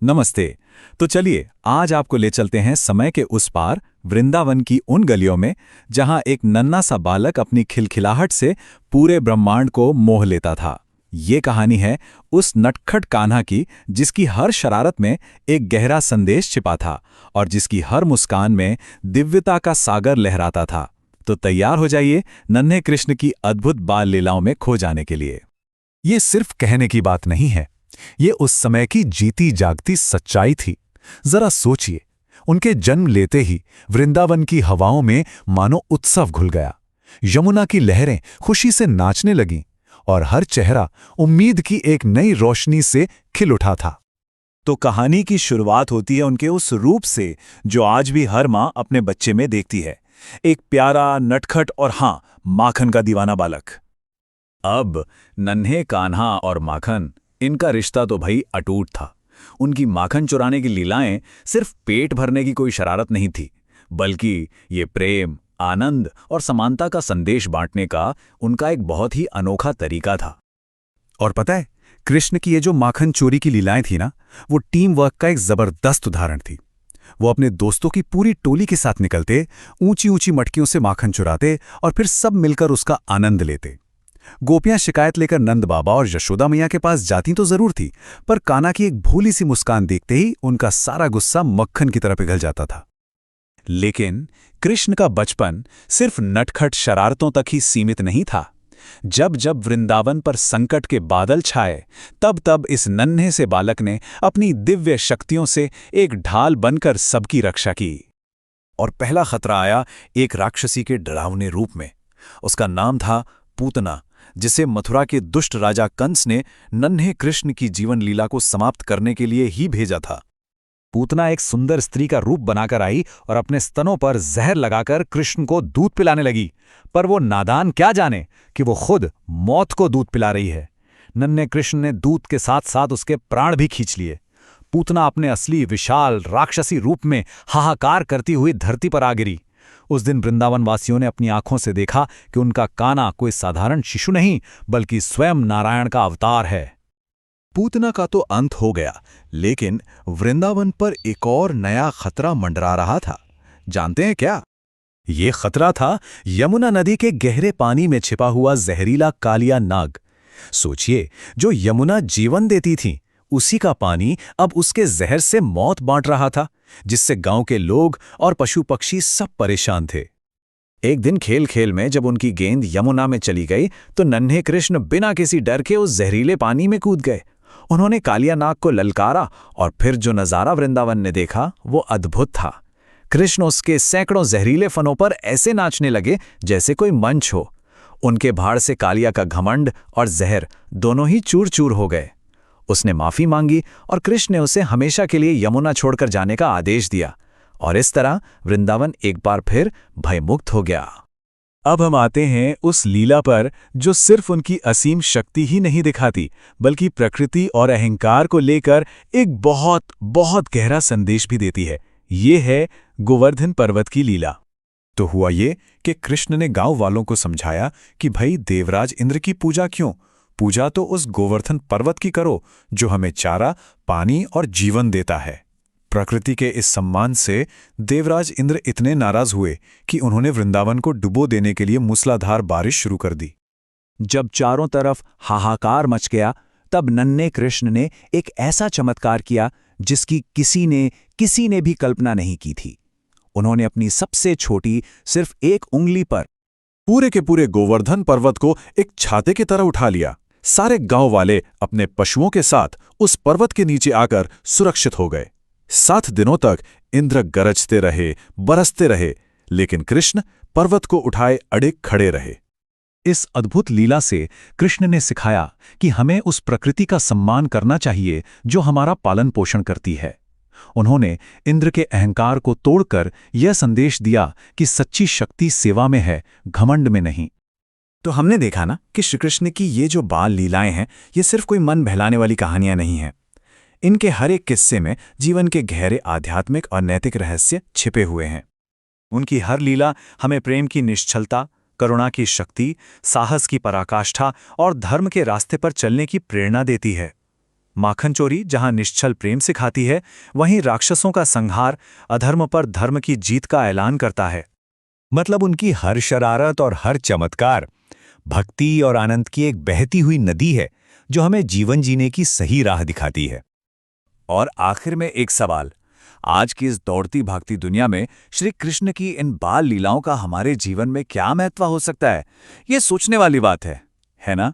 नमस्ते। तो चलिए आज आपको ले चलते हैं समय के उस पार वृंदावन की उन गलियों में जहां एक नन्हा सा बालक अपनी खिलखिलाहट से पूरे ब्रह्मांड को मोह लेता था। ये कहानी है उस नटखट कान्हा की जिसकी हर शरारत में एक गहरा संदेश छिपा था और जिसकी हर मुस्कान में दिव्यता का सागर लहराता था। तो तैयार हो जाइए नन्हे कृष्ण की अद्भुत बाल लीलाओं में खो जाने के लिए। ये सिर्फ कहने की बात नहीं है, ये उस समय की जीती जागती सच्चाई थी। जरा सोचिए, उनके जन्म लेते ही वृंदावन की हवाओं में मानो उत्सव घुल गया। यमुना की लहरें खुशी से नाचने लगीं और हर चेहरा उम्मीद की एक नई रोशनी से खिल उठा था। तो कहानी की शुरुआत होती है उनके उस रूप से जो आज भी हर माँ अपने बच्चे में देखती है, एक प्यारा, नटखट और हाँ, माखन का दीवाना बालक। अब नन्हे कान्हा और माखन, इनका रिश्ता तो भाई अटूट था। उनकी माखन चुराने की लीलाएं सिर्फ पेट भरने की कोई शरारत नहीं थी, बल्कि ये प्रेम, आनंद और समानता का संदेश बांटने का उनका एक बहुत ही अनोखा तरीका था। और पता है, कृष्ण की ये जो माखन चोरी की लीलाएं थी ना, वो टीम वर्क का एक जबरदस्त उदाहरण थी। वो अपने दोस्तों की पूरी टोली के साथ निकलते, ऊंची ऊंची मटकियों से माखन चुराते और फिर सब मिलकर उसका आनंद लेते। गोपियां शिकायत लेकर नंद बाबा और यशोदा मैया के पास जाती तो जरूर थी, पर कान्हा की एक भोली सी मुस्कान देखते ही उनका सारा गुस्सा मक्खन की तरह पिघल जाता था। लेकिन कृष्ण का बचपन सिर्फ नटखट शरारतों तक ही सीमित नहीं था। जब जब वृंदावन पर संकट के बादल छाए, तब तब इस नन्हे से बालक ने अपनी दिव्य शक्तियों से एक ढाल बनकर सबकी रक्षा की। और पहला खतरा आया एक राक्षसी के डरावने रूप में। उसका नाम था पूतना, जिसे मथुरा के दुष्ट राजा कंस ने नन्हे कृष्ण की जीवन लीला को समाप्त करने के लिए ही भेजा था। पूतना एक सुंदर स्त्री का रूप बनाकर आई और अपने स्तनों पर जहर लगाकर कृष्ण को दूध पिलाने लगी। पर वो नादान क्या जाने कि वो खुद मौत को दूध पिला रही है। नन्हे कृष्ण ने दूध के साथ साथ उसके प्राण भी खींच लिए। पूतना अपने असली विशाल राक्षसी रूप में हाहाकार करती हुई धरती पर आ गिरी। उस दिन वृंदावन वासियों ने अपनी आंखों से देखा कि उनका कान्हा कोई साधारण शिशु नहीं, बल्कि स्वयं नारायण का अवतार है। पूतना का तो अंत हो गया, लेकिन वृंदावन पर एक और नया खतरा मंडरा रहा था। जानते हैं क्या? ये खतरा था यमुना नदी के गहरे पानी में छिपा हुआ जहरीला कालिया नाग। सोचिए, जो यमुना जीवन देती थी, उसी का पानी अब उसके जहर से मौत बांट रहा था, जिससे गांव के लोग और पशु पक्षी सब परेशान थे। एक दिन खेल खेल में जब उनकी गेंद यमुना में चली गई, तो नन्हे कृष्ण बिना किसी डर के उस जहरीले पानी में कूद गए। उन्होंने कालिया नाग को ललकारा और फिर जो नजारा वृंदावन ने देखा वो अद्भुत था। कृष्ण उसके सैकड़ों जहरीले फनों पर ऐसे नाचने लगे जैसे कोई मंच हो। उनके भाड़ से कालिया का घमंड और जहर दोनों ही चूर चूर हो गए। उसने माफी मांगी और कृष्ण ने उसे हमेशा के लिए यमुना छोड़कर जाने का आदेश दिया, और इस तरह वृंदावन एक बार फिर भयमुक्त हो गया। अब हम आते हैं उस लीला पर जो सिर्फ उनकी असीम शक्ति ही नहीं दिखाती, बल्कि प्रकृति और अहंकार को लेकर एक बहुत बहुत गहरा संदेश भी देती है। ये है गोवर्धन पर्वत की लीला। तो हुआ ये कि कृष्ण ने गांव वालों को समझाया कि भाई, देवराज इंद्र की पूजा क्यों, पूजा तो उस गोवर्धन पर्वत की करो जो हमें चारा, पानी और जीवन देता है। प्रकृति के इस सम्मान से देवराज इंद्र इतने नाराज हुए कि उन्होंने वृंदावन को डुबो देने के लिए मूसलाधार बारिश शुरू कर दी। जब चारों तरफ हाहाकार मच गया, तब नन्हे कृष्ण ने एक ऐसा चमत्कार किया जिसकी किसी ने भी कल्पना नहीं की थी। उन्होंने अपनी सबसे छोटी सिर्फ एक उंगली पर पूरे के पूरे गोवर्धन पर्वत को एक छाते की तरह उठा लिया। सारे गांव वाले अपने पशुओं के साथ उस पर्वत के नीचे आकर सुरक्षित हो गए। 7 दिनों तक इंद्र गरजते रहे, बरसते रहे, लेकिन कृष्ण पर्वत को उठाए अड़े खड़े रहे। इस अद्भुत लीला से कृष्ण ने सिखाया कि हमें उस प्रकृति का सम्मान करना चाहिए जो हमारा पालन पोषण करती है। उन्होंने इंद्र के अहंकार को तोड़कर यह संदेश दिया कि सच्ची शक्ति सेवा में है, घमंड में नहीं। तो हमने देखा ना कि श्री कृष्ण की ये जो बाल लीलाएं हैं, ये सिर्फ कोई मन बहलाने वाली कहानियां नहीं हैं। इनके हर एक किस्से में जीवन के गहरे आध्यात्मिक और नैतिक रहस्य छिपे हुए हैं। उनकी हर लीला हमें प्रेम की निश्चलता, करुणा की शक्ति, साहस की पराकाष्ठा और धर्म के रास्ते पर चलने की प्रेरणा देती है। माखन चोरी जहां निश्चल प्रेम सिखाती है, वहीं राक्षसों का संहार अधर्म पर धर्म की जीत का ऐलान करता है। मतलब उनकी हर शरारत और हर चमत्कार भक्ति और आनंद की एक बहती हुई नदी है, जो हमें जीवन जीने की सही राह दिखाती है। और आखिर में एक सवाल, आज की इस दौड़ती भागती दुनिया में श्री कृष्ण की इन बाल लीलाओं का हमारे जीवन में क्या महत्व हो सकता है? ये सोचने वाली बात है ना?